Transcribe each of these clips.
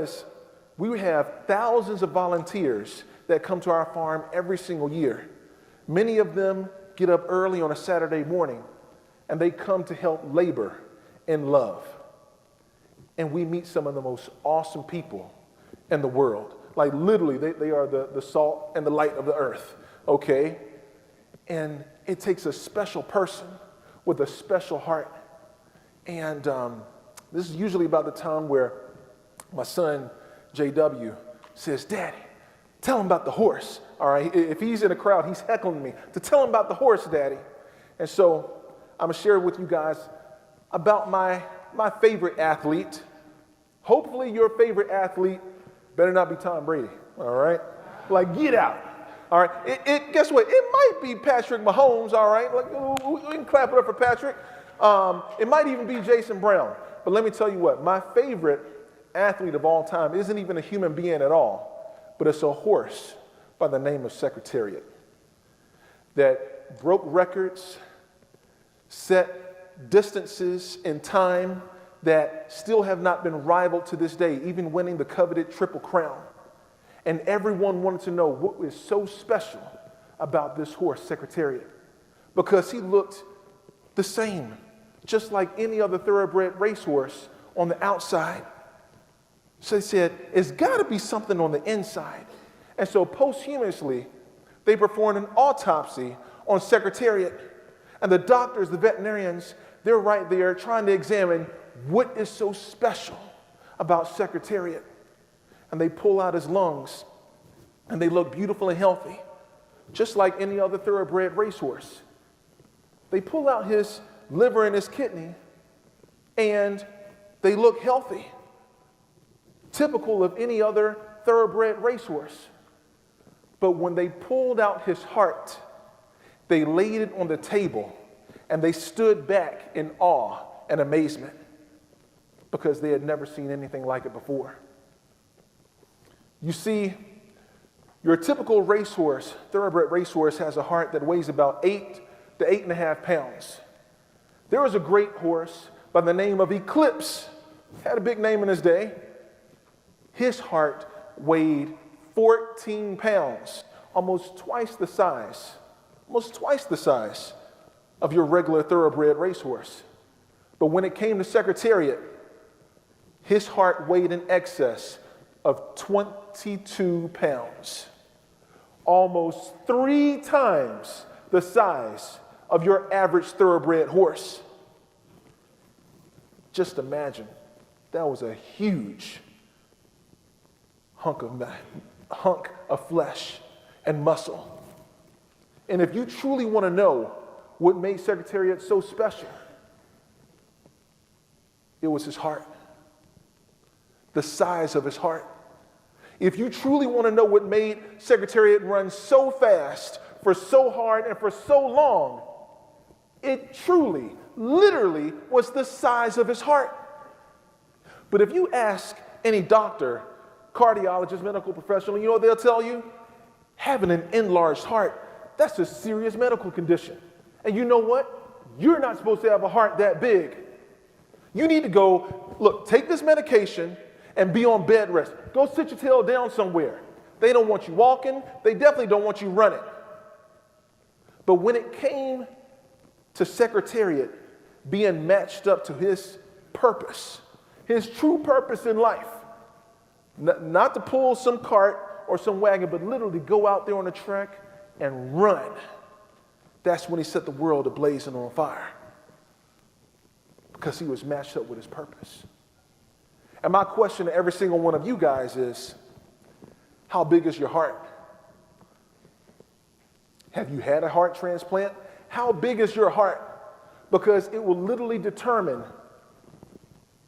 because we have thousands of volunteers that come to our farm every single year. Many of them get up early on a Saturday morning, and they come to help labor in love. And we meet some of the most awesome people in the world. Like literally, they are the salt and the light of the earth, okay? And it takes a special person with a special heart. And this is usually about the time where my son, JW, says, Daddy, tell him about the horse, all right? If he's in a crowd, he's heckling me to tell him about the horse, Daddy. And so I'm gonna share with you guys about my favorite athlete. Hopefully your favorite athlete better not be Tom Brady, all right? Like, get out, all right? Guess what? It might be Patrick Mahomes, all right? Like, we can clap it up for Patrick. It might even be Jason Brown. But let me tell you what, my favorite athlete of all time isn't even a human being at all, but it's a horse by the name of Secretariat that broke records, set distances in time that still have not been rivaled to this day, even winning the coveted Triple Crown. And everyone wanted to know what was so special about this horse, Secretariat, because he looked the same, just like any other thoroughbred racehorse on the outside. So they said, it's got to be something on the inside. And so posthumously, they performed an autopsy on Secretariat. And the doctors, the veterinarians, they're right there trying to examine what is so special about Secretariat. And they pull out his lungs, and they look beautiful and healthy, just like any other thoroughbred racehorse. They pull out his liver and his kidney, and they look healthy, typical of any other thoroughbred racehorse. But when they pulled out his heart, they laid it on the table, and they stood back in awe and amazement because they had never seen anything like it before. You see, your typical racehorse, thoroughbred racehorse, has a heart that weighs about 8 to 8.5 pounds. There was a great horse by the name of Eclipse, had a big name in his day. His heart weighed 14 pounds, almost twice the size of your regular thoroughbred racehorse. But when it came to Secretariat, his heart weighed in excess of 22 pounds, almost 3 times the size of your average thoroughbred horse. Just imagine, that was a huge hunk of flesh and muscle. And if you truly want to know what made Secretariat so special, it was his heart, the size of his heart. If you truly want to know what made Secretariat run so fast, for so hard, and for so long, it truly, literally was the size of his heart. But if you ask any doctor, cardiologist, medical professional, you know what they'll tell you? Having an enlarged heart, that's a serious medical condition. And you know what? You're not supposed to have a heart that big. You need to go, look, take this medication and be on bed rest. Go sit your tail down somewhere. They don't want you walking. They definitely don't want you running. But when it came to Secretariat being matched up to his purpose, his true purpose in life, not to pull some cart or some wagon, but literally go out there on the track and run, that's when he set the world ablaze and on fire, because he was matched up with his purpose. And my question to every single one of you guys is, how big is your heart? Have you had a heart transplant? How big is your heart? Because it will literally determine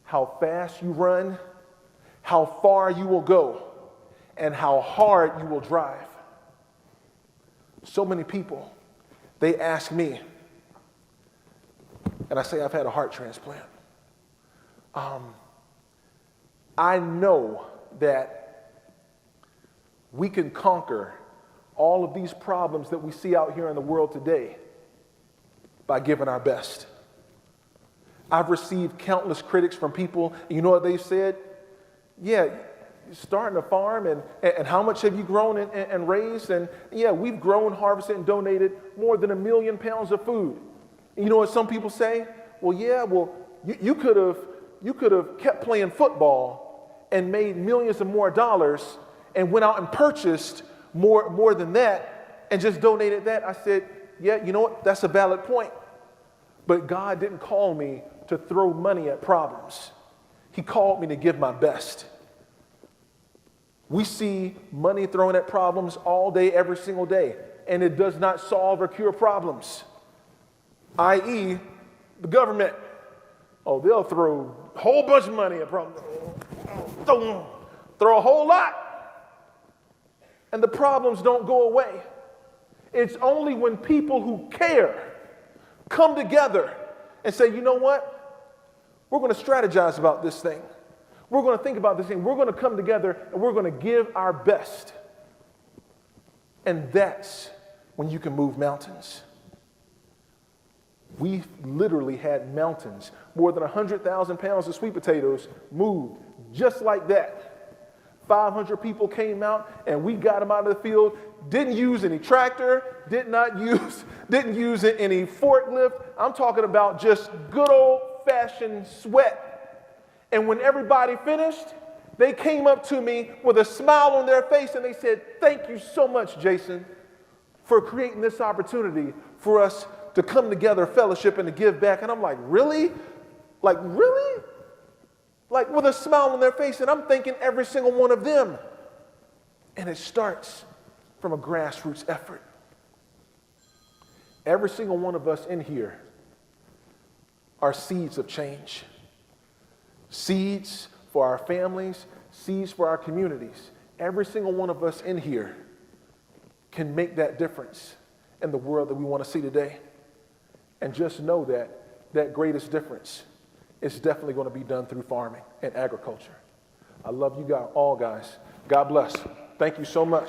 how fast you run, how far you will go, and how hard you will drive. So many people, they ask me, and I say I've had a heart transplant. I know that we can conquer all of these problems that we see out here in the world today by giving our best. I've received countless critics from people, and you know what they've said? Yeah, starting a farm, and how much have you grown and raised? And yeah, we've grown, harvested, and donated more than 1 million pounds of food. And you know what some people say? Well, yeah, well, you could have kept playing football and made millions of more dollars and went out and purchased more than that and just donated that. I said, yeah, you know what? That's a valid point. But God didn't call me to throw money at problems. He called me to give my best. We see money thrown at problems all day, every single day, and it does not solve or cure problems, i.e., the government. Oh, they'll throw a whole bunch of money at problems. Throw a whole lot. And the problems don't go away. It's only when people who care come together and say, you know what? We're going to strategize about this thing. We're going to think about this thing. We're going to come together and we're going to give our best. And that's when you can move mountains. We literally had mountains, more than 100,000 pounds of sweet potatoes moved just like that. 500 people came out and we got them out of the field. Didn't use any tractor, didn't use any forklift. I'm talking about just good old-fashioned sweat. And when everybody finished, they came up to me with a smile on their face and they said, thank you so much, Jason, for creating this opportunity for us to come together, fellowship, and to give back. And I'm like, really? Like, really? Like, with a smile on their face. And I'm thinking every single one of them. And it starts from a grassroots effort. Every single one of us in here are seeds of change. Seeds for our families, seeds for our communities. Every single one of us in here can make that difference in the world that we want to see today. And just know that that greatest difference is definitely going to be done through farming and agriculture. I love you guys, all guys. God bless. Thank you so much.